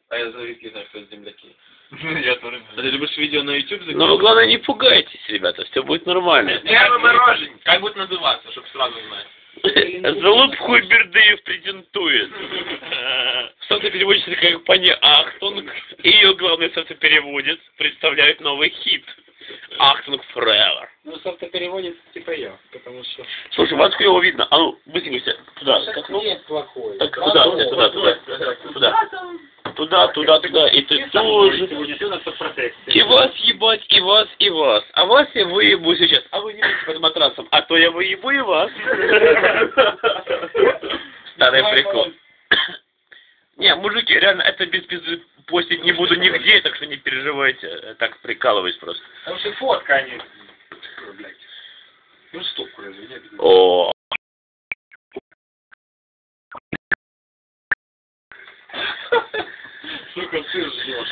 А я завис, не знаю, кто земляки. Я тоже. А ты любишь видео на YouTube закинуть? Но вы, главное, не пугайтесь, ребята, все будет нормально. Прямо мороженое. Как будет называться, чтобы сразу знать? Залуп Хубердыев претендует. Автопереводчица компания Ахтунг и ее главный автопереводец представляют новый хит. Ахтунг Forever. Ну, автопереводец типа я, потому что... Слушай, вас клево видно. А ну, быстренько туда. Нет, плохой. Так, туда. И ты тоже. И вас ебать, и вас, и вас. А вас я выебу сейчас. А вы не будете под матрасом. А то я выебу и вас. Старый прикол. Не, мужики, реально, это без постить не буду нигде, так что не переживайте. Так прикалываюсь просто. Потому что фотка, они... Ну, стопку разве нет? О. Сука, ты жжешь.